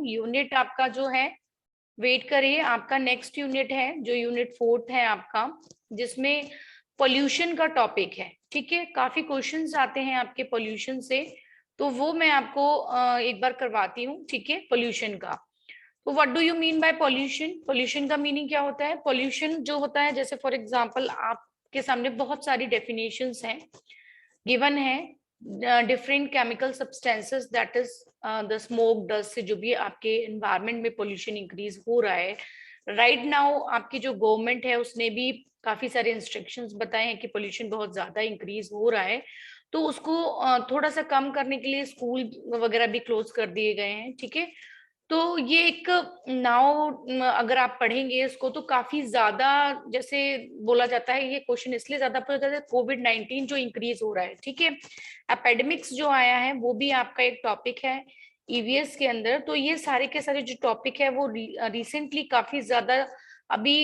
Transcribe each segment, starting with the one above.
Unit आपका जो है, वेट करिए, आपका नेक्स्ट यूनिट है जो यूनिट 4 है आपका, जिसमें पोल्यूशन का टॉपिक है। ठीक है, काफी क्वेश्चंस आते हैं आपके पोल्यूशन से, तो वो मैं आपको एक बार करवाती हूँ। ठीक है, पोल्यूशन का। तो what do you mean bye pollution? Pollution का मीनिंग क्या होता है? पोल्यूशन जो होता है, जैसे फॉर एग्जांपल आपके सामने बहुत सारी डेफिनेशंस हैं, गिवन है different chemical substances, that is the smoke, dust से जो भी आपके एनवायरनमेंट में पोल्यूशन इंक्रीज हो रहा है। राइट नाउ आपकी जो गवर्नमेंट है उसने भी काफी सारे इंस्ट्रक्शंस बताए हैं कि पोल्यूशन बहुत ज्यादा इंक्रीज हो रहा है, तो उसको थोड़ा सा कम करने के लिए स्कूल वगैरह भी क्लोज कर दिए गए हैं। ठीक है, तो ये एक नाउ अगर आप पढ़ेंगे इसको तो काफी ज्यादा, जैसे बोला जाता है, ये क्वेश्चन इसलिए ज्यादा पूछा जाता है, कोविड-19 जो इंक्रीज हो रहा है। ठीक है, एपेडेमिक्स जो आया है वो भी आपका एक टॉपिक है ईवीएस के अंदर। तो ये सारे के सारे जो टॉपिक है वो रिसेंटली काफी ज्यादा अभी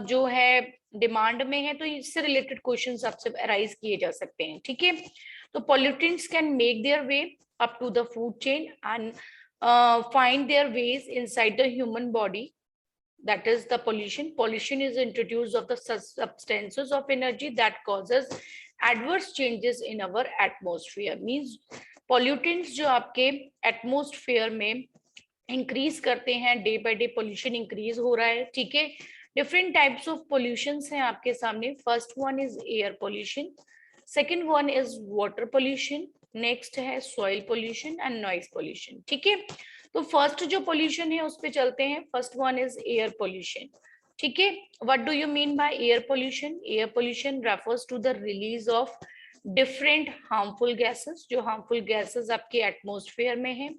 जो है डिमांड में है, तो इससे रिलेटेड क्वेश्चंस आपसे अराइज किए जा सकते हैं। ठीक है, तो pollutants can make their way up to the food chain and find their ways inside the human body, that is the pollution is introduced of the substances of energy that causes adverse changes in our atmosphere, means pollutants जो आपके atmosphere में increase करते हैं, day by day pollution increase हो रहा है। ठीक है, डिफरेंट टाइप्स ऑफ पोल्यूशंस हैं आपके सामने। First one is air pollution, second one is water pollution, next है soil pollution and noise pollution. ठीक है, तो फर्स्ट जो पोल्यूशन है उस पे चलते हैं। First one is air pollution. ठीक है, what do you mean by air pollution? Air pollution refers to the release of different harmful gases, जो हार्मफुल गैसेस आपके एटमोस्फेयर में है,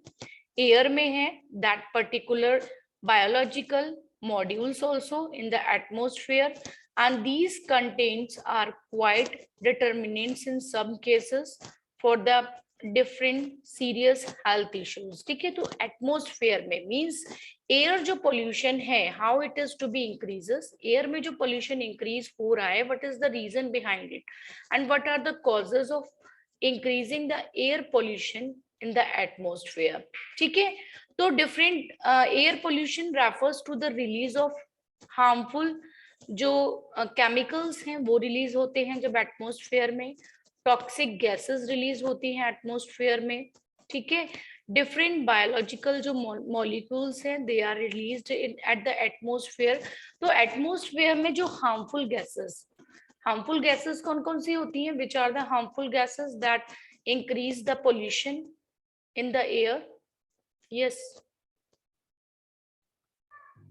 एयर में है, that particular biological modules also in the atmosphere, and these contents are quite determinants in some cases for the different serious health issues. ठीक है, तो atmosphere में मींस एयर जो पोल्यूशन है, how it is to be increases, air में जो pollution increase हो रहा है, what is the reason behind it and what are the causes of increasing the air pollution in the atmosphere. ठीक है, तो different air pollution refers to the release of harmful जो chemicals हैं वो release होते हैं जब एटमोस्फेयर में, टॉक्सिक गैसेस रिलीज होती हैं एटमोस्फेयर में। ठीक है, डिफरेंट बायोलॉजिकल जो मॉलिक्यूल्स हैं they are released in at the atmosphere. तो एटमोस्फेयर में जो हार्मफुल गैसेस कौन कौन सी होती हैं? Which are the harmful gases that increase the pollution in the air? Yes.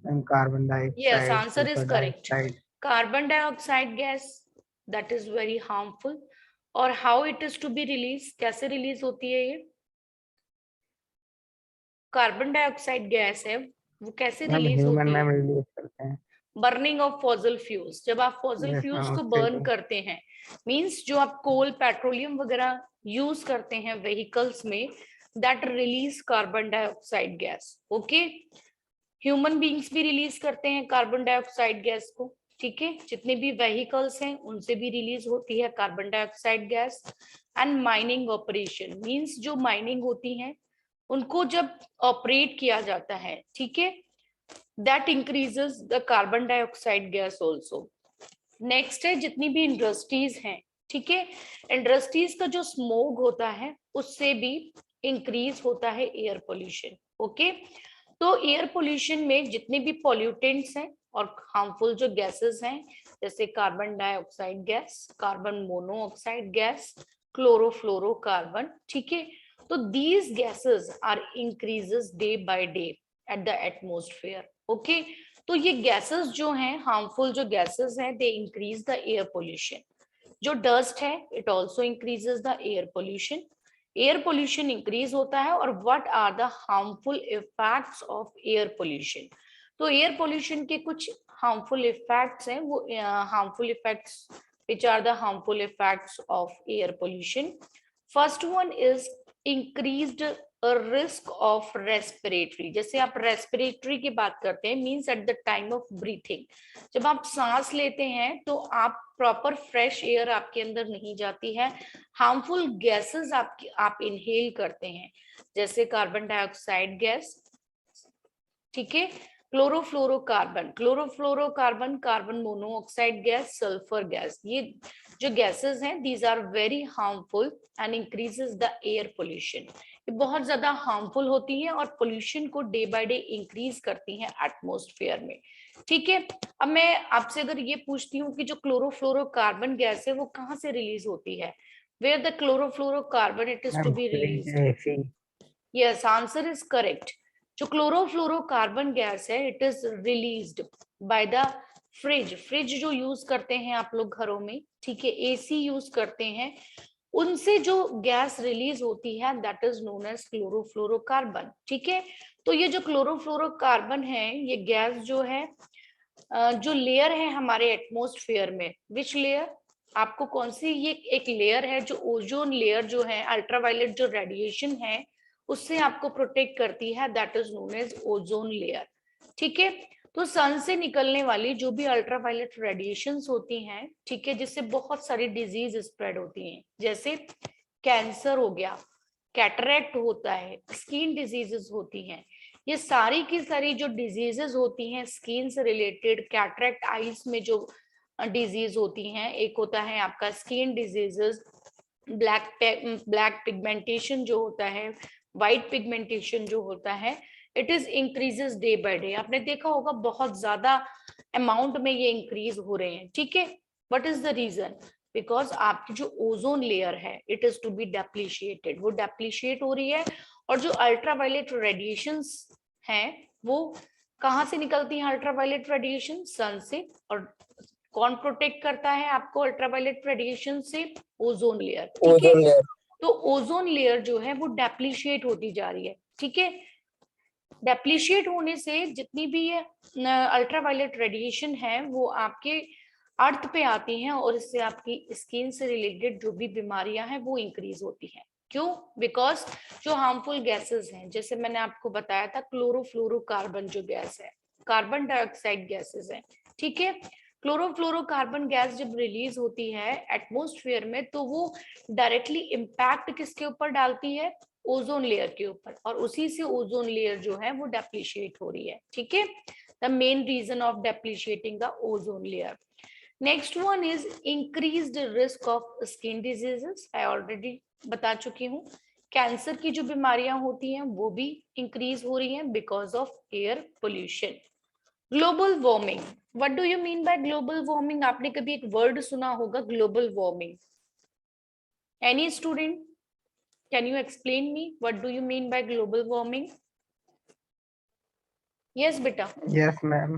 And carbon dioxide. Yes, answer is correct. Dioxide. Carbon dioxide gas, that is very harmful. और how it is to be released? कैसे release होती है ये? Carbon dioxide gas है वो कैसे release होती है? रिलीज करते हैं बर्निंग ऑफ फॉसिल फ्यूल्स। जब आप फॉसिल फ्यूल्स को बर्न करते हैं, मींस जो आप कोल पेट्रोलियम वगैरह यूज करते हैं व्हीकल्स में, that release carbon dioxide gas. Okay, human beings भी रिलीज करते हैं कार्बन डाइऑक्साइड गैस को। ठीक है, जितने भी व्हीकल्स हैं उनसे भी रिलीज होती है carbon dioxide gas. And mining operation, means जो माइनिंग होती है उनको जब ऑपरेट किया जाता है, ठीक है, that increases the carbon dioxide gas also. Next है जितनी भी इंडस्ट्रीज हैं, ठीक है, इंडस्ट्रीज का जो स्मोक होता है उससे भी इंक्रीज होता है एयर पोल्यूशन। ओके, तो एयर पोल्यूशन में जितने भी पॉल्यूटेंट्स हैं और हार्मफुल जो गैसेस हैं, जैसे carbon dioxide gas, carbon monoxide gas, chlorofluorocarbon, ठीक है, तो these gases are increases day by day at the atmosphere. Okay, तो ये गैसेस जो हैं, हार्मफुल जो गैसेस हैं, they increase the air pollution. जो डस्ट है, it also increases the air pollution. Air pollution increase होता है। और what are the harmful effects of air pollution? तो एयर पोल्यूशन के कुछ हार्मफुल इफेक्ट्स हैं, वो harmful effects, which are the harmful effects of air pollution. First one is increased risk of respiratory. जैसे आप रेस्पिरेटरी की बात करते हैं, means at the time of breathing, जब आप सांस लेते हैं तो आप प्रॉपर फ्रेश एयर आपके अंदर नहीं जाती है, हार्मफुल गैसेस आप इनहेल करते हैं, जैसे कार्बन डाइऑक्साइड गैस, ठीक है। Chlorofluorocarbon, chlorofluorocarbon, carbon monoxide gas, sulphur gas, ये जो गैसेस हैं these are very harmful and increases the air pollution. ये बहुत ज्यादा हार्मफुल होती हैं और पोल्यूशन को डे बाय डे इंक्रीज करती हैं एटमॉस्फेयर में। ठीक है। अब मैं आपसे अगर ये पूछती हूँ कि जो क्लोरोफ्लोरोकार्बन गैस है वो कहाँ से रिलीज होती है, where the chlorofluorocarbon it is to ma'am be fridge released? AC. Yes, answer is correct. जो क्लोरोफ्लोरोकार्बन गैस है it is released by the fridge. Fridge जो यूज करते हैं आप लोग घरों में, ठीक है, एसी यूज करते हैं, उनसे जो गैस रिलीज होती है that is known as chlorofluorocarbon. ठीक है। तो ये जो क्लोरोफ्लोरोकार्बन है ये गैस जो है जो लेयर है हमारे एटमॉस्फेयर में, विच लेयर, आपको कौन सी, ये एक लेयर है जो ओजोन लेयर जो है, अल्ट्रावायलेट जो रेडिएशन है उससे आपको प्रोटेक्ट करती है, that is known as ozone layer. ठीक है। तो सन से निकलने वाली जो भी अल्ट्रावायलेट रेडिएशंस होती हैं, ठीक है, जिससे बहुत सारी डिजीज स्प्रेड होती हैं, जैसे कैंसर हो गया, कैटरेक्ट होता है, स्किन डिजीजेस होती हैं, ये सारी की सारी जो डिजीजेस होती हैं स्किन से रिलेटेड, कैटरेक्ट आईज में जो डिजीज होती हैं, एक होता है आपका स्किन डिजीजेस, ब्लैक पिगमेंटेशन जो होता है, वाइट पिगमेंटेशन जो होता है, it is increases day by day. आपने देखा होगा बहुत ज्यादा अमाउंट में ये इंक्रीज हो रहे हैं। ठीक है। What is the reason? Because आपकी जो ओजोन लेयर है it is to be depleted, वो डेप्लीशिएट हो रही है, और जो अल्ट्रावायलेट रेडिएशंस हैं वो कहाँ से निकलती हैं? अल्ट्रावायलेट रेडिएशन सन से। और कौन प्रोटेक्ट करता है आपको अल्ट्रावायलेट रेडिएशन से? Ozone layer. ठीक है। Ozone layer. तो ओजोन लेयर जो है वो डेप्लीशिएट होती जा रही है। ठीक है। डेप्लीशिएट होने से जितनी भी ये अल्ट्रावायलेट रेडिएशन है वो आपके अर्थ पे आती हैं और इससे आपकी स्किन से रिलेटेड जो भी बीमारियां हैं वो इंक्रीज होती हैं। क्यों? बिकॉज जो हार्मफुल गैसेस हैं, जैसे मैंने आपको बताया था क्लोरोफ्लोरोकार्बन जो गैस है, कार्बन डाइऑक्साइड गैसेस है। ठीक है। क्लोरोफ्लोरोकार्बन गैस जब रिलीज होती है एटमॉस्फेयर में तो वो डायरेक्टली इम्पैक्ट किसके ऊपर डालती है? ओजोन लेयर के ऊपर, और उसी से ओजोन लेयर जो है वो डेप्लीशिएट हो रही है। ठीक है। The main reason of depleting the ozone layer. Next one is increased risk of skin diseases. I already बता चुकी हूँ। कैंसर की जो बीमारियां होती हैं वो भी इंक्रीज हो रही हैं because of air pollution. Global warming, what do you mean bye global warming? आपने कभी एक वर्ड सुना होगा global warming. Any student, can you explain me what do you mean by global warming? Yes beta. Yes ma'am.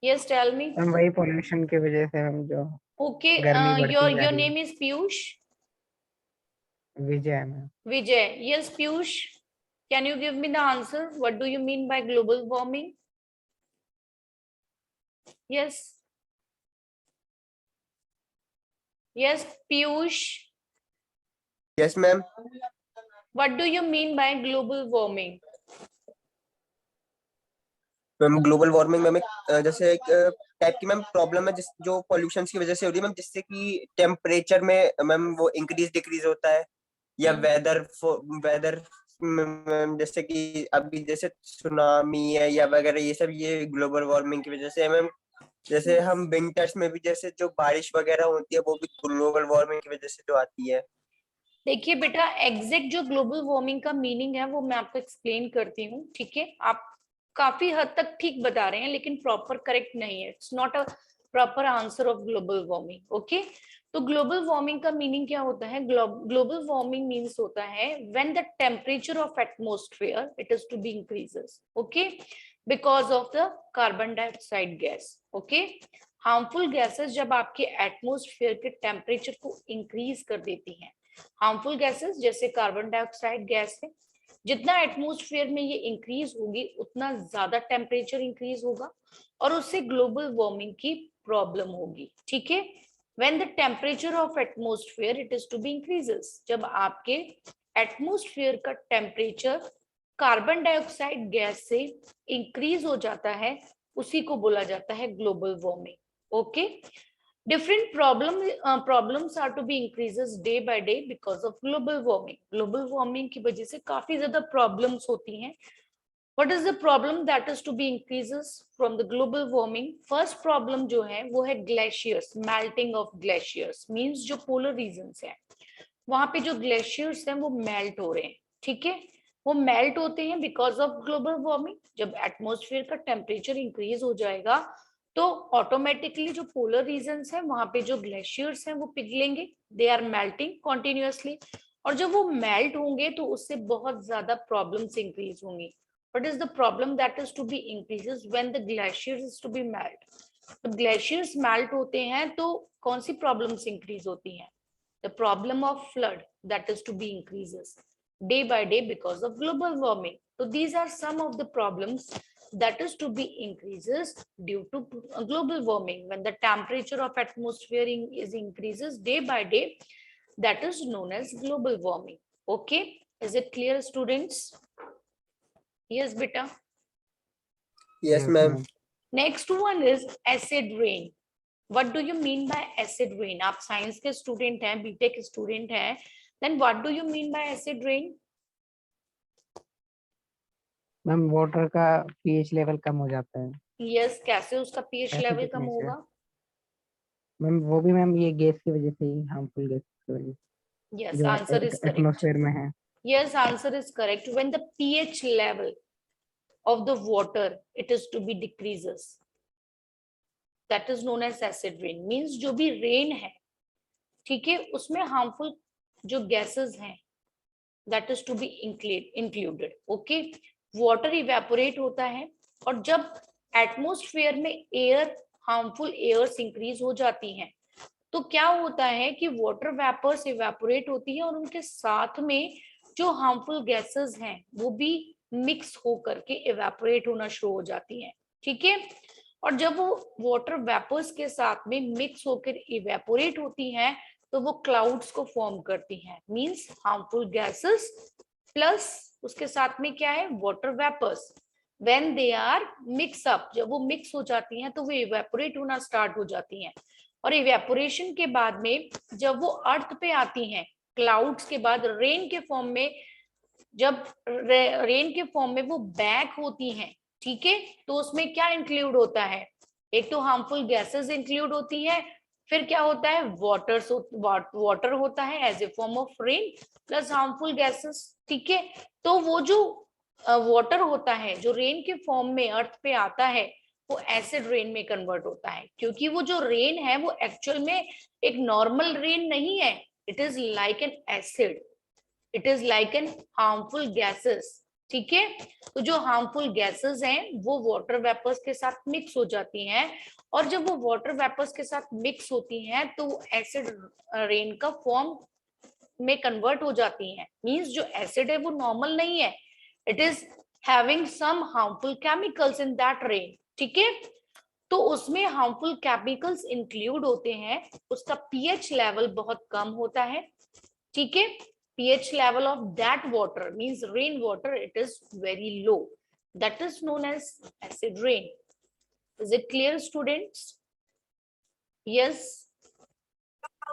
Yes, tell me. Ma'am वही pollution की वजह से ma'am जो Okay, गर्मी बढ़ती जा your रही name is Piyush? है। विजय ma'am. Vijay. Yes, Piyush, can you give me the answer? What do you mean by global warming? Yes. Yes, Piyush, yes ma'am. what do you mean by global warming? Ma'am global warming ma'am एक जैसे एक type की ma'am problem है जिस जो pollution की वजह से हो रही है मैम, जिससे कि टेम्परेचर में मैम वो इंक्रीज डिक्रीज होता है, या वेदर मैम, जैसे कि अभी जैसे सुनामी है या वगैरह, ये सब ये ग्लोबल वार्मिंग की वजह से है मैम। जैसे हम विंटर्स में भी जैसे जो बारिश वगैरह होती है वो भी ग्लोबल वार्मिंग की वजह से जो आती है। देखिए बेटा, एग्जैक्ट जो ग्लोबल वार्मिंग का मीनिंग है वो मैं आपको एक्सप्लेन करती हूँ। ठीक है। आप काफी हद तक ठीक बता रहे हैं लेकिन प्रॉपर करेक्ट नहीं है। It's not a proper answer of global warming. Okay. तो ग्लोबल वार्मिंग का मीनिंग क्या होता है? ग्लोबल वार्मिंग मीन्स होता है when the temperature of atmosphere it is to be increases, okay, because of the carbon dioxide gas. Okay. Harmful gases जब आपके atmosphere के टेम्परेचर को इंक्रीज कर देती हैं, हार्मफुल गैसेस जैसे कार्बन डाइऑक्साइड गैस है, जितना एटमॉस्फेयर में ये इंक्रीज होगी उतना ज्यादा टेम्परेचर इंक्रीज होगा और उससे ग्लोबल वार्मिंग की प्रॉब्लम होगी। ठीक है। When the temperature of atmosphere it is to be increases, जब आपके एटमॉस्फेयर का टेम्परेचर कार्बन डाइऑक्साइड गैस से इंक्रीज हो जाता है, उसी को बोला जाता है global warming. Okay. Different problems are to be increases day by day because of global warming. Global warming की वजह से काफी ज्यादा problems होती हैं What is the problem that is to be increases from the global warming? First problem जो है वो है glaciers, melting of glaciers, means जो polar regions है वहां पे जो ग्लेशियर्स हैं वो मेल्ट हो रहे हैं, ठीक है। वो मेल्ट होते हैं बिकॉज ऑफ ग्लोबल वार्मिंग। जब एटमॉस्फेयर का टेम्परेचर इंक्रीज हो जाएगा तो ऑटोमेटिकली जो पोलर रीजन्स हैं वहां पे जो ग्लेशियर्स हैं वो पिघलेंगे, दे आर मेल्टिंग कॉन्टिन्यूअसली, और जब वो मेल्ट होंगे तो उससे बहुत ज्यादा प्रॉब्लम्स इंक्रीज होंगी। What is the problem that is to be increases when the glaciers is to be melt? जब ग्लेशियर्स मेल्ट होते हैं तो कौन सी प्रॉब्लम्स इंक्रीज होती हैं? The problem of flood that is to be increases day by day because of global warming. So these are some of the problems that is to be increases due to global warming. When the temperature of atmosphere is increases day by day, that is known as global warming. Okay, is it clear, students? Yes, beta. Yes, ma'am. Next one is acid rain. What do you mean by acid rain? आप science के student हैं, BTech student हैं, then what do you mean by acid rain? Ma'am water का pH level कम हो जाता है। Yes, कैसे उसका पीएच लेवल कम होगा? मैम वो भी मैम ये गैस की वजह से ही, हार्मफुल गैस की वजह से। Yes, answer is correct. Atmosphere में है। Yes, answer is correct. When the pH level of the water it is to be decreases, that is known as acid rain. Means जो भी रेन है, ठीक है, उसमें हार्मफुल जो गैसेस हैं that is to be included. Okay, water evaporate होता है और जब एटमॉस्फेयर में एयर, हार्मफुल एयर्स इंक्रीज हो जाती हैं तो क्या होता है कि वाटर वेपर्स इवेपोरेट होती है और उनके साथ में जो हार्मफुल गैसेस हैं वो भी मिक्स हो करके इवेपोरेट होना शुरू हो जाती हैं, ठीक है। और जब वो वाटर वेपर्स के साथ में मिक्स होकर इवेपोरेट होती हैं तो वो क्लाउड्स को फॉर्म करती हैं, मींस हार्मफुल गैसेस प्लस उसके साथ में क्या है, water vapours. When they are mix up, जब वो मिक्स हो जाती हैं तो वो इवेपोरेट होना स्टार्ट हो जाती हैं और इवेपोरेशन के बाद में जब वो अर्थ पे आती हैं क्लाउड्स के बाद रेन के फॉर्म में, जब रेन के फॉर्म में वो बैक होती हैं, ठीक है, तो उसमें क्या इंक्लूड होता है, एक तो हार्मफुल गैसेस इंक्लूड होती है, फिर क्या होता है, वाटर होता है as a form of rain plus harmful gases, ठीक है। तो वो जो वाटर होता है जो रेन के फॉर्म में अर्थ पे आता है वो एसिड रेन में कन्वर्ट होता है, क्योंकि वो जो रेन है वो एक्चुअल में एक नॉर्मल रेन नहीं है, it is like an acid, it is like an harmful gases, ठीक है। तो जो हार्मफुल गैसेस हैं वो वाटर वेपर्स के साथ मिक्स हो जाती हैं और जब वो वाटर वेपर्स के साथ मिक्स होती हैं तो वो एसिड रेन का फॉर्म में कन्वर्ट हो जाती हैं। मींस जो एसिड है वो नॉर्मल नहीं है, it is having some harmful chemicals in that rain, ठीक है। तो उसमें हार्मफुल केमिकल्स इंक्लूड होते हैं, उसका पीएच लेवल बहुत कम होता है, ठीक है। pH level of that water means rain water, it is very low, that is known as acid rain. Is it clear, students? Yes.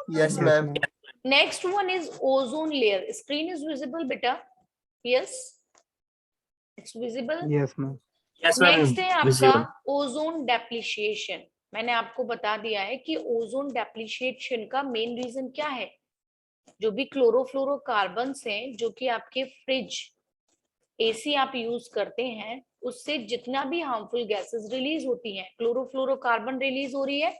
Yes, ma'am. Next one is ozone layer. Screen is visible, beta? Yes, it's visible. Yes ma'am. Yes, ma'am. Next है आपका Visible. Ozone डेप्लीशिएशन। मैंने आपको बता दिया है कि ozone डेप्लीशिएशन का main reason क्या है, जो भी क्लोरोफ्लोरोकार्बन्स हैं जो कि आपके फ्रिज, एसी आप यूज करते हैं उससे जितना भी हार्मफुल गैसेस रिलीज होती हैं, क्लोरोफ्लोरोकार्बन रिलीज हो रही है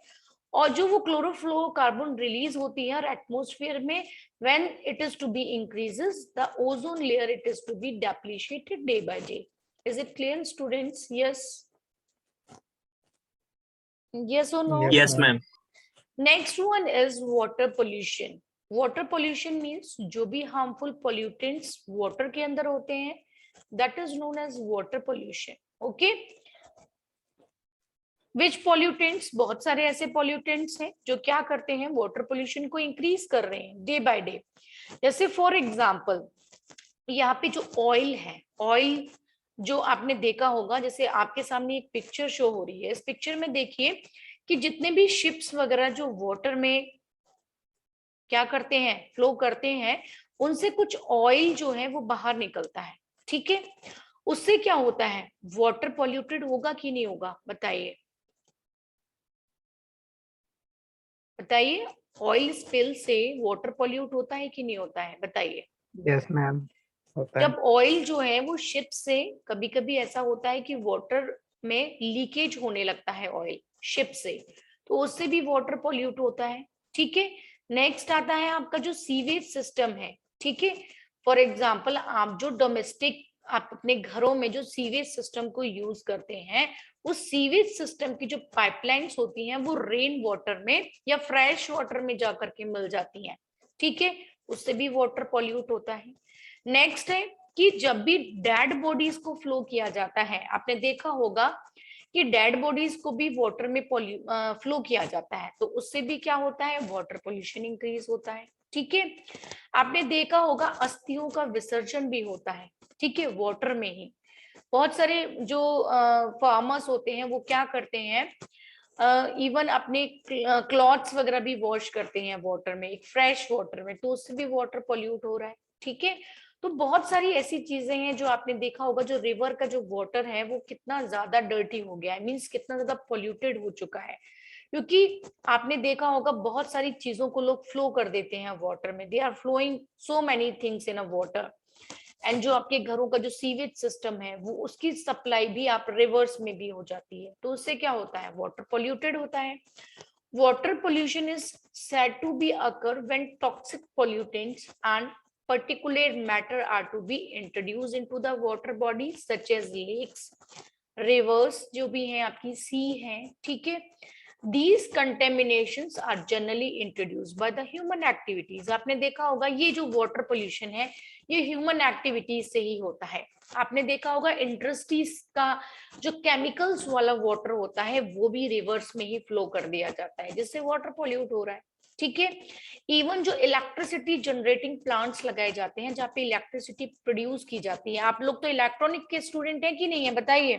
और जो वो क्लोरोफ्लोरोकार्बन रिलीज होती है एटमॉस्फेयर में, when it is to be increases the ozone layer, it is to be depleted day by day. Is it clear, students? Yes. Yes or no? Yes, ma'am. Next one is water pollution. Water pollution means जो भी harmful pollutants water के अंदर होते हैं, that is known as water pollution. Okay? Which pollutants? बहुत सारे ऐसे pollutants हैं जो क्या करते हैं, water pollution को increase कर रहे हैं day by day. जैसे for example, यहाँ पे जो oil है, oil जो आपने देखा होगा, जैसे आपके सामने एक पिक्चर शो हो रही है, इस पिक्चर में देखिए कि जितने भी शिप्स वगैरह जो वाटर में क्या करते हैं, फ्लो करते हैं, उनसे कुछ ऑयल जो है वो बाहर निकलता है, ठीक है। उससे क्या होता है, वाटर पॉल्यूटेड होगा कि नहीं होगा, बताइए बताइए। ऑयल स्पिल से वाटर पॉल्यूट होता है कि नहीं होता है, बताइए। यस मैम, होता है। जब ऑयल जो है वो शिप से, कभी कभी ऐसा होता है कि वाटर में लीकेज होने लगता है ऑयल शिप से, तो उससे भी वाटर पॉल्यूट होता है। ठीक है, नेक्स्ट आता है आपका जो सीवेज सिस्टम है। ठीक है, फॉर एग्जाम्पल आप जो डोमेस्टिक, आप अपने घरों में जो सीवेज सिस्टम को यूज करते हैं, उस सीवेज सिस्टम की जो पाइपलाइंस होती हैं वो रेन वाटर में या फ्रेश वाटर में जाकर के मिल जाती हैं। ठीक है, उससे भी वाटर पॉल्यूट होता है। नेक्स्ट है कि जब भी डेड बॉडीज को फ्लो किया जाता है, आपने देखा होगा कि डेड बॉडीज को भी वाटर में फ्लो किया जाता है, तो उससे भी क्या होता है, वाटर पोल्यूशन इंक्रीज होता है। ठीक है, आपने देखा होगा अस्थियों का विसर्जन भी होता है, ठीक है, वाटर में ही। बहुत सारे जो फार्मर्स होते हैं वो क्या करते हैं, इवन अपने क्लॉथ्स वगैरह भी वॉश करते हैं वाटर में, एक फ्रेश वाटर में, तो उससे भी वाटर पॉल्यूट हो रहा है। ठीक है, तो बहुत सारी ऐसी चीजें हैं जो आपने देखा होगा, जो रिवर का जो वाटर है वो कितना ज्यादा डर्टी हो गया है, मीन्स कितना ज्यादा पॉल्यूटेड हो चुका है, क्योंकि आपने देखा होगा बहुत सारी चीजों को लोग फ्लो कर देते हैं वाटर में, they are flowing so many things in a water. And जो आपके घरों का जो सीवेज सिस्टम है वो, उसकी सप्लाई भी आप रिवर्स में भी हो जाती है, तो उससे क्या होता है, वाटर पॉल्यूटेड होता है। Water pollution is said to be occur when toxic pollutants and particulate matter are to be introduced into the water bodies such as lakes, rivers जो भी हैं आपकी, सी हैं। ठीक है, these contaminations are generally introduced by the human activities। आपने देखा होगा ये जो वाटर पोल्यूशन है ये ह्यूमन एक्टिविटीज से ही होता है। आपने देखा होगा इंडस्ट्रीज का जो केमिकल्स वाला वाटर होता है वो भी रिवर्स में ही फ्लो कर दिया जाता है, जिससे वाटर पोल्यूट हो रहा है। ठीक है, इवन जो इलेक्ट्रिसिटी जनरेटिंग प्लांट्स लगाए जाते हैं जहाँ पे इलेक्ट्रिसिटी प्रोड्यूस की जाती है, आप लोग तो इलेक्ट्रॉनिक के स्टूडेंट हैं कि नहीं है, बताइए।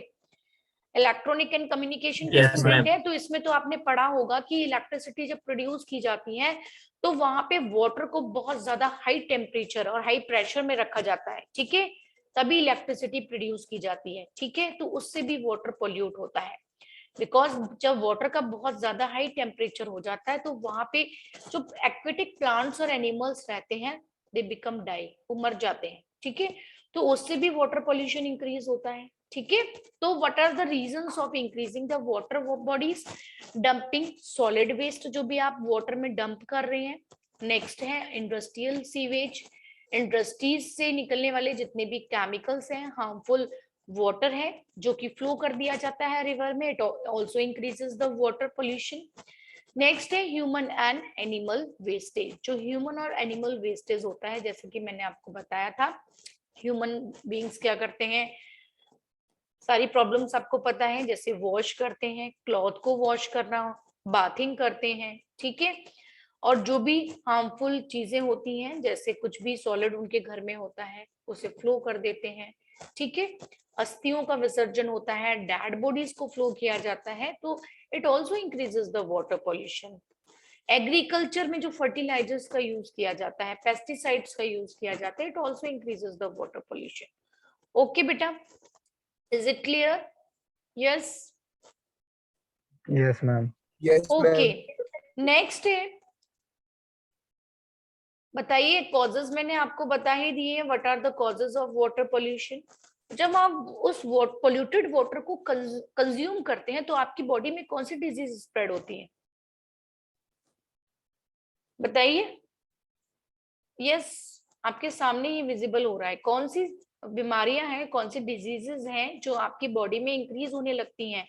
इलेक्ट्रॉनिक एंड कम्युनिकेशन के स्टूडेंट है, तो इसमें तो आपने पढ़ा होगा कि इलेक्ट्रिसिटी जब प्रोड्यूस की जाती है तो वहां पे वाटर को बहुत ज्यादा हाई टेम्परेचर और हाई प्रेशर में रखा जाता है। ठीक है, तभी इलेक्ट्रिसिटी प्रोड्यूस की जाती है। ठीक है, तो उससे भी वाटर पोल्यूट होता है, बिकॉज जब वाटर का बहुत ज्यादा हाई टेम्परेचर हो जाता है तो वहां पे जो एक्वेटिक प्लांट्स और एनिमल्स रहते हैं दे बिकम डाई, वो मर जाते हैं। ठीक है, तो उससे भी वाटर पोल्यूशन इंक्रीज होता है। ठीक है, तो what are the reasons of increasing the water bodies, dumping solid waste जो भी आप वाटर में डंप कर रहे हैं। नेक्स्ट है इंडस्ट्रियल सीवेज, इंडस्ट्रीज से निकलने वाले जितने भी केमिकल्स हैं, हार्मफुल वाटर है जो कि फ्लो कर दिया जाता है रिवर में, it also increases the water pollution. Next है ह्यूमन एंड एनिमल वेस्टेज, जो ह्यूमन और एनिमल वेस्टेज होता है, जैसे कि मैंने आपको बताया था, ह्यूमन बीइंग्स क्या करते हैं, सारी प्रॉब्लम्स आपको पता है, जैसे वॉश करते हैं, क्लॉथ को वॉश करना, बाथिंग करते हैं। ठीक है, और जो भी हार्मफुल चीजें होती हैं, जैसे कुछ भी सॉलिड उनके घर में होता है उसे फ्लो कर देते हैं। ठीक है, अस्थियों का विसर्जन होता है, डेड बॉडीज को फ्लो किया जाता है, तो it also increases the water pollution. Agriculture में जो फर्टिलाइजर्स का यूज किया जाता है, पेस्टिसाइड्स का यूज किया जाता है, it also increases the water pollution. Okay बेटा, is it clear? Yes, yes ma'am. Yes okay. Ma'am. Next है, बताइए कॉजेज मैंने आपको बता ही दिए, what are the causes of water pollution. जब आप उस पोल्यूटेड वाटर को कंज्यूम करते हैं तो आपकी बॉडी में कौन सी डिजीज स्प्रेड होती है, बताइए। यस, आपके सामने ही विजिबल हो रहा है, कौन सी बीमारियां हैं, कौन सी डिजीजेस हैं जो आपकी बॉडी में इंक्रीज होने लगती हैं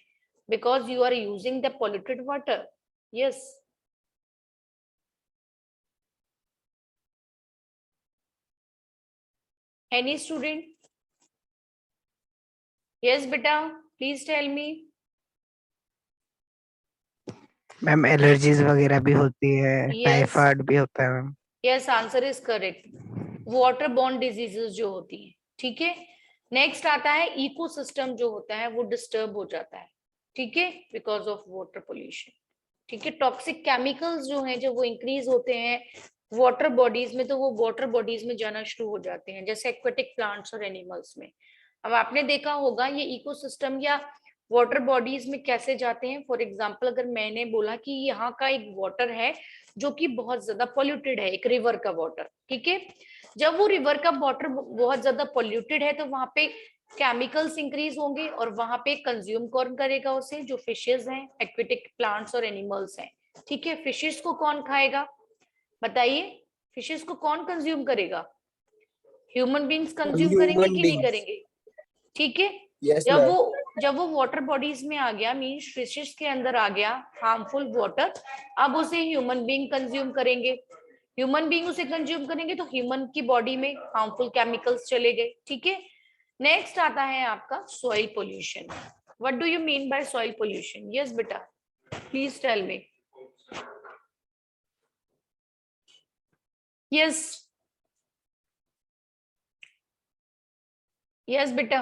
because you are using the polluted water. Yes, any student? Yes बेटा, please tell me. Ma'am allergies वगैरह भी होती है, Yes. टाइफाइड भी होता है ma'am. Yes, answer is correct, water borne diseases जो होती हैं। ठीक है, नेक्स्ट आता है इकोसिस्टम जो होता है वो डिस्टर्ब हो जाता है। ठीक है, बिकॉज ऑफ वाटर पोल्यूशन। ठीक है, टॉक्सिक केमिकल्स जो हैं जब वो इंक्रीज होते हैं वाटर बॉडीज में, तो वो वाटर बॉडीज में जाना शुरू हो जाते हैं, जैसे एक्वेटिक प्लांट्स और एनिमल्स में। अब आपने देखा होगा ये इकोसिस्टम या वाटर बॉडीज में कैसे जाते हैं। फॉर एग्जांपल अगर मैंने बोला कि यहाँ का एक वाटर है जो कि बहुत ज्यादा पॉल्यूटेड है, एक रिवर का वाटर, ठीक है, जब वो रिवर का वाटर बहुत ज्यादा पॉल्यूटेड है तो वहां पे केमिकल्स इंक्रीज होंगे और वहां पे कंज्यूम कौन करेगा उसे, जो फिशेज हैं, एक्वेटिक प्लांट्स और एनिमल्स हैं, ठीक है। फिशेज को कौन खाएगा बताइए, फिशेज को कौन कंज्यूम करेगा, ह्यूमन बींग्स कंज्यूम करेंगे ह्यूमन कि नहीं बींग्स। करेंगे, ठीक है। यस जब मैम। वो वाटर बॉडीज में आ गया, मीन्स फिशेस के अंदर आ गया हार्मफुल वाटर, अब उसे ह्यूमन बींग कंज्यूम करेंगे, ह्यूमन बींग उसे कंज्यूम करेंगे तो ह्यूमन की बॉडी में हार्मफुल केमिकल्स चले गए, ठीक है। नेक्स्ट आता है आपका soil pollution. What do you mean by soil pollution? Yes बेटा, please tell me. Yes yes बेटा,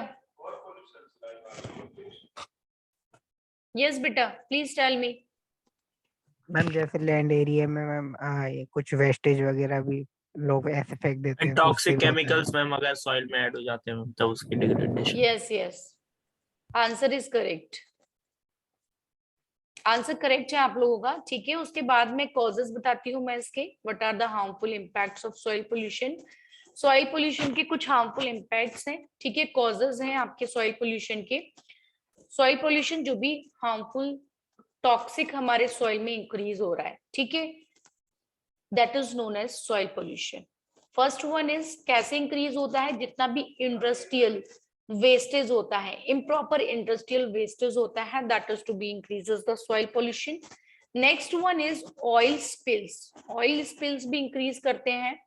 यस बेटा, प्लीज टेल मी। मैम जैसे लैंड एरिया में मैम ये कुछ वेस्टेज वगैरह भी लोग ऐसे फेंक देते हैं तो उससे टॉक्सिक भी होता है। केमिकल्स मैम अगर सॉइल में ऐड हो जाते हैं तब उसकी degradation. Yes yes, answer is correct, answer correct है आप लोगों का, ठीक है। उसके बाद में कॉजेस बताती हूँ मैं इसके, what are the harmful impacts of soil pollution. Soil pollution के कुछ हार्मफुल इम्पैक्ट्स हैं, ठीक है, कॉजेस हैं आपके सॉइल पोल्यूशन के। सॉइल पोल्यूशन जो भी हार्मफुल टॉक्सिक हमारे सॉइल में इंक्रीज हो रहा है, ठीक है, that is known as soil pollution. First one is कैसे इंक्रीज होता है, जितना भी इंडस्ट्रियल वेस्टेज होता है, इम्प्रॉपर इंडस्ट्रियल वेस्टेज होता है, that is to be increases the soil pollution. Next one is oil spills, oil spills भी इंक्रीज करते हैं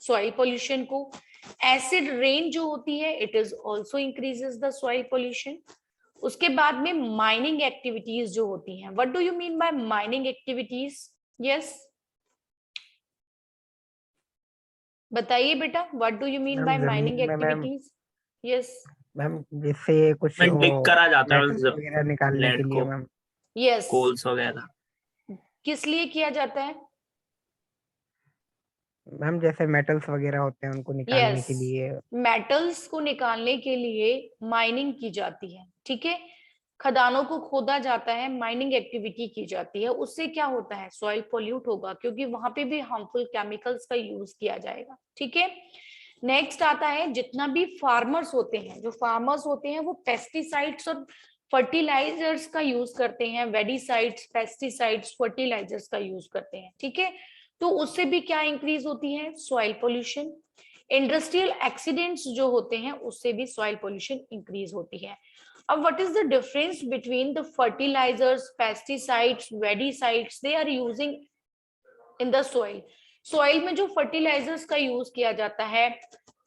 सॉइल पोल्यूशन को। एसिड रेन जो होती है, it is also increases the soil pollution. उसके बाद में माइनिंग एक्टिविटीज जो होती हैं, what do you mean by mining activities? Yes बताइए बेटा, what do you mean ma'am by mining जमीन में मैम, एक्टिविटीज? यस मैम जिससे कुछ मैम डिग वो करा जाता है मेटल्स वगैरह निकालने के लैंड लिए को, मैम। यस, कोल्स वगैरह। किस लिए किया जाता है? मैम जैसे मेटल्स वगैरह होते हैं उनको निकालने यस, के लिए। मेटल्स को निकालने के लिए माइनिंग की जाती है, ठीक है, खदानों को खोदा जाता है, माइनिंग एक्टिविटी की जाती है। उससे क्या होता है, सॉइल पोल्यूट होगा क्योंकि वहां पे भी हार्मफुल केमिकल्स का यूज किया जाएगा, ठीक है। नेक्स्ट आता है, जितना भी फार्मर्स होते हैं, जो फार्मर्स होते हैं वो पेस्टिसाइड्स और फर्टिलाइजर्स का यूज करते हैं, वेडिसाइड्स, पेस्टिसाइड्स, फर्टिलाइजर्स का यूज करते हैं, ठीक है, तो उससे भी क्या इंक्रीज होती है, सॉइल पोल्यूशन। इंडस्ट्रियल एक्सीडेंट्स जो होते हैं उससे भी सॉइल पोल्यूशन इंक्रीज होती है। अब what is the difference between the fertilizers, pesticides, weedicides they are using in the soil? Soil में जो फर्टिलाइजर्स का यूज किया जाता है,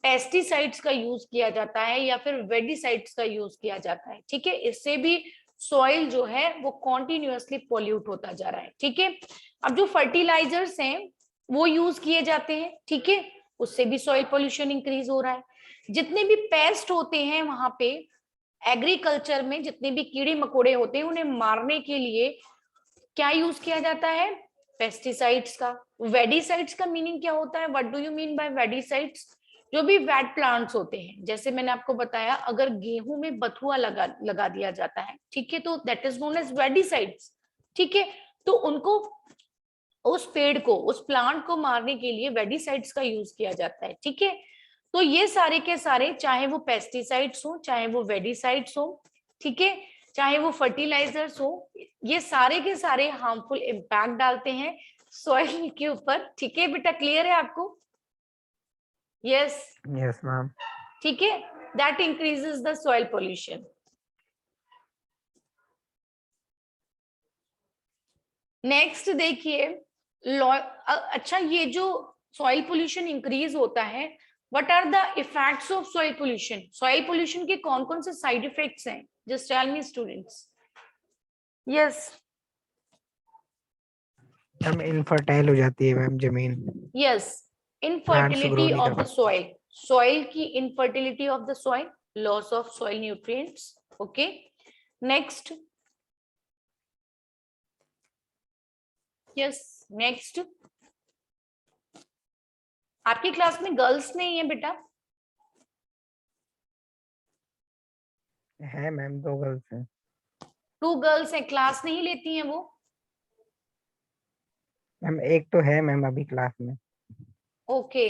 पेस्टिसाइड्स का यूज किया जाता है या फिर वेडिसाइड्स का यूज किया जाता है, ठीक है, इससे भी सॉइल जो है वो कॉन्टिन्यूअसली पॉल्यूट होता जा रहा है, ठीक है। अब जो फर्टिलाइजर्स हैं वो यूज किए जाते हैं, ठीक है, उससे भी सॉइल पोल्यूशन इंक्रीज हो रहा है। जितने भी पेस्ट होते हैं वहां पे एग्रीकल्चर में, जितने भी कीड़े मकोड़े होते हैं उन्हें मारने के लिए क्या यूज किया जाता है, पेस्टिसाइड्स का। वेडिसाइड्स का मीनिंग क्या होता है, what do you mean by weedicides? जो भी वेट प्लांट्स होते हैं, जैसे मैंने आपको बताया अगर गेहूं में बथुआ लगा दिया जाता है, ठीक है, तो दैट इज नोन एज वेडिसाइड्स, ठीक है, तो उनको, उस पेड़ को, उस प्लांट को मारने के लिए वेडिसाइड्स का यूज किया जाता है, ठीक है। तो ये सारे के सारे, चाहे वो पेस्टिसाइड्स हो, चाहे वो वेडिसाइड्स हो, ठीक है, चाहे वो फर्टिलाइजर्स हो, ये सारे के सारे हार्मफुल इम्पैक्ट डालते हैं सॉइल के ऊपर, ठीक है बेटा, क्लियर है आपको? Yes, yes ma'am. ठीक है, that increases the soil pollution. Next देखिए, अच्छा ये जो सॉइल पोल्यूशन इंक्रीज होता है, what are the effects of soil pollution? Soil pollution के कौन कौन से साइड इफेक्ट्स हैं, just tell me students. Yes ma'am infertile हो जाती है मैम जमीन, यस, प्लांट्स ग्रो इनफर्टिलिटी नहीं ऑफ कर द पाते। सॉइल, सॉइल की infertility of the soil, loss of soil nutrients, okay. Next, yes, next, आपकी क्लास में गर्ल्स नहीं है बेटा? है मैम, 2 गर्ल्स हैं। 2 गर्ल्स हैं, क्लास नहीं लेती हैं वो? मैम एक तो है मैम अभी क्लास में। ओके,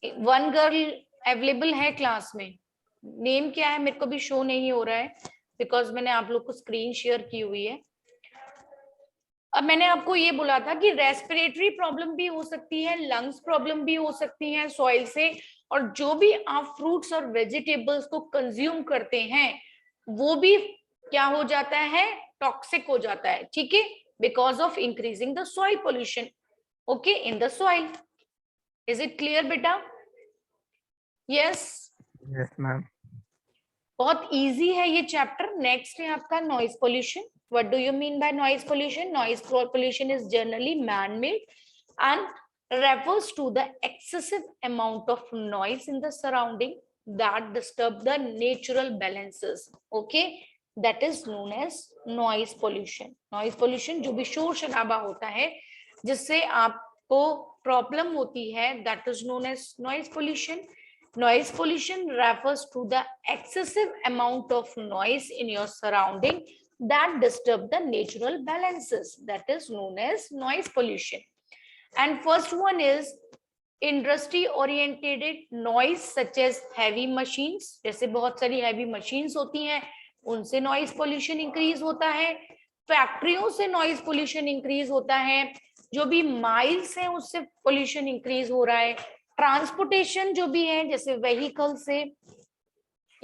1 गर्ल अवेलेबल है क्लास में। नेम क्या है मेरे को भी शो नहीं हो रहा है, बिकॉज मैंने आप लोग को स्क्रीन शेयर की हुई है। अब मैंने आपको ये बोला था कि रेस्पिरेटरी प्रॉब्लम भी हो सकती है, लंग्स प्रॉब्लम भी हो सकती है सॉइल से, और जो भी आप फ्रूट्स और वेजिटेबल्स को कंज्यूम करते हैं वो भी क्या हो जाता है, टॉक्सिक हो जाता है, ठीक है, because of increasing the soil pollution, okay, in the soil. Is it clear बेटा? Yes, yes ma'am. बहुत इजी है ये चैप्टर। नेक्स्ट है आपका noise pollution. What do you mean by noise pollution? Noise pollution is generally man made and refers to the excessive amount of noise in the surrounding that disturb the natural balances, okay, that is known as noise pollution. Noise pollution जो भी शोर शराबा होता है जिससे आपको problem होती है, that is known as noise pollution. Noise pollution refers to the excessive amount of noise in your surrounding that disturb the natural balances, that is known as noise pollution. And first one is industry oriented noise such as heavy machines, जैसे बहुत सारी heavy machines होती हैं उनसे noise pollution increase होता है, फैक्ट्रियों से noise pollution increase होता है, जो भी माइल्स हैं उससे pollution increase हो रहा है, ट्रांसपोर्टेशन जो भी है जैसे व्हीकल से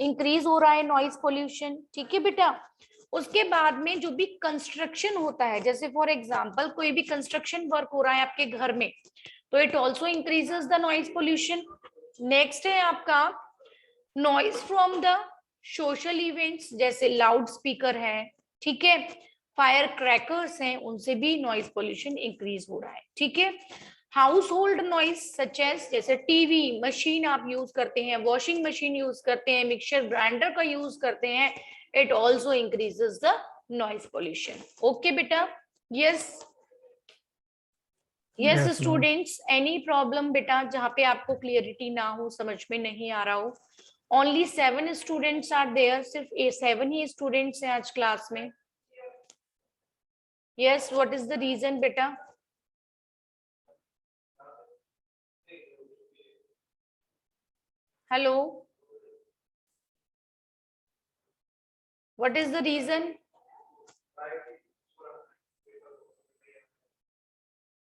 इंक्रीज हो रहा है नॉइज पोल्यूशन, ठीक है बेटा। उसके बाद में जो भी कंस्ट्रक्शन होता है, जैसे फॉर एग्जांपल कोई भी कंस्ट्रक्शन वर्क हो रहा है आपके घर में, तो it also increases the noise pollution. Next है आपका noise from the social events, जैसे लाउड स्पीकर है, ठीक है, फायर क्रैकर्स हैं, उनसे भी नॉइज पोल्यूशन इंक्रीज हो रहा है, ठीक है। Household noise such as, जैसे टीवी मशीन आप यूज करते हैं, वॉशिंग मशीन यूज करते हैं, मिक्सर ग्राइंडर का यूज करते हैं, it also increases the noise pollution. Okay beta? Yes, yes students, any problem beta जहाँ पे आपको क्लियरिटी ना हो, समझ में नहीं आ रहा हो? Only 7 students are there, सिर्फ 7 ही स्टूडेंट्स हैं आज क्लास में। Yes, what is the reason beta? Hello, what is the reason?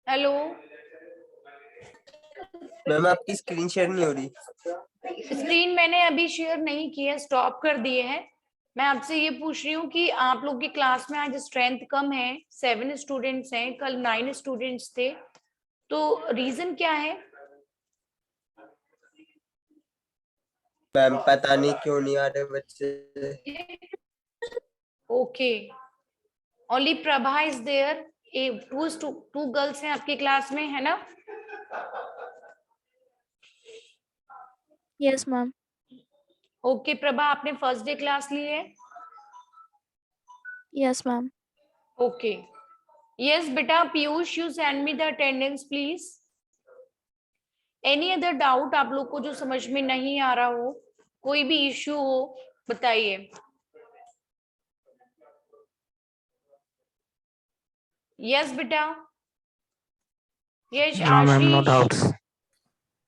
Hello, ma'am आपकी स्क्रीन शेयर नहीं हो रही। स्क्रीन मैंने अभी शेयर नहीं की है, स्टॉप कर दिए हैं। मैं आपसे ये पूछ रही हूँ कि आप लोग की क्लास में आज स्ट्रेंथ कम है, 7 स्टूडेंट्स हैं, कल 9 स्टूडेंट्स थे, तो रीजन क्या है? मैम पता नहीं क्यों नहीं आ रहे बच्चे। Okay, only Prabha is there, 2 girls हैं आपकी क्लास में, है ना? Yes ma'am. ओके प्रभा, आपने फर्स्ट डे क्लास ली है? Yes ma'am. ओके, यस बेटा। Piyush, you send me the attendance please. Any other doubt आप लोग को जो समझ में नहीं आ रहा हो, कोई भी इश्यू हो, बताइए। यस बेटा, यश, नो मैम, नो आशीष, डाउट्स।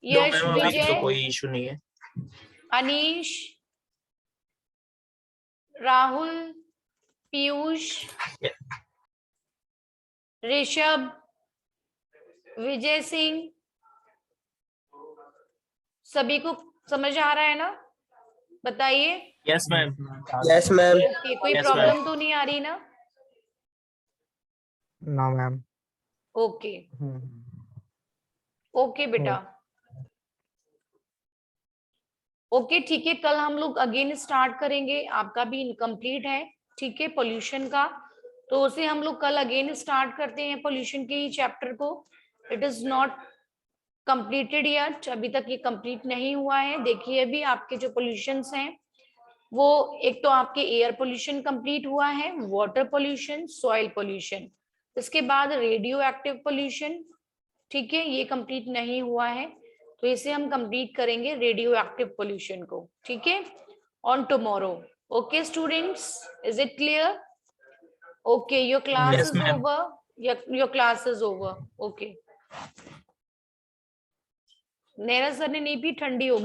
यश, अभी तो विजय, कोई इशू नहीं है। अनीश, राहुल, पीयूष, ऋषभ, विजय सिंह, सभी को समझ आ रहा है ना? बताइए। Yes ma'am. Yes ma'am. Okay, कोई Yes, प्रॉब्लम तो नहीं आ रही ना? No ma'am. ओके, ओके बेटा, ओके ठीक है। कल हम लोग अगेन स्टार्ट करेंगे, आपका भी इनकम्प्लीट है, ठीक है, पोल्यूशन का, तो उसे हम लोग कल अगेन स्टार्ट करते हैं, पोल्यूशन के ही चैप्टर को। It is not completed yet, अभी तक ये कंप्लीट नहीं हुआ है। देखिए अभी आपके जो पोल्यूशंस हैं वो, एक तो आपके एयर पोल्यूशन कंप्लीट हुआ है, वाटर पोल्यूशन, सॉइल पोल्यूशन, इसके बाद रेडियो एक्टिव पोल्यूशन, ठीक है, ये कंप्लीट नहीं हुआ है, तो इसे हम कंप्लीट करेंगे रेडियो एक्टिव पोल्यूशन को, ठीक है। on tomorrow. Okay, students, is it clear? Okay, your class Yes, is ma'am. over. Your class is over. Okay. नेरा सर ने नीपी ठंडी हो गई।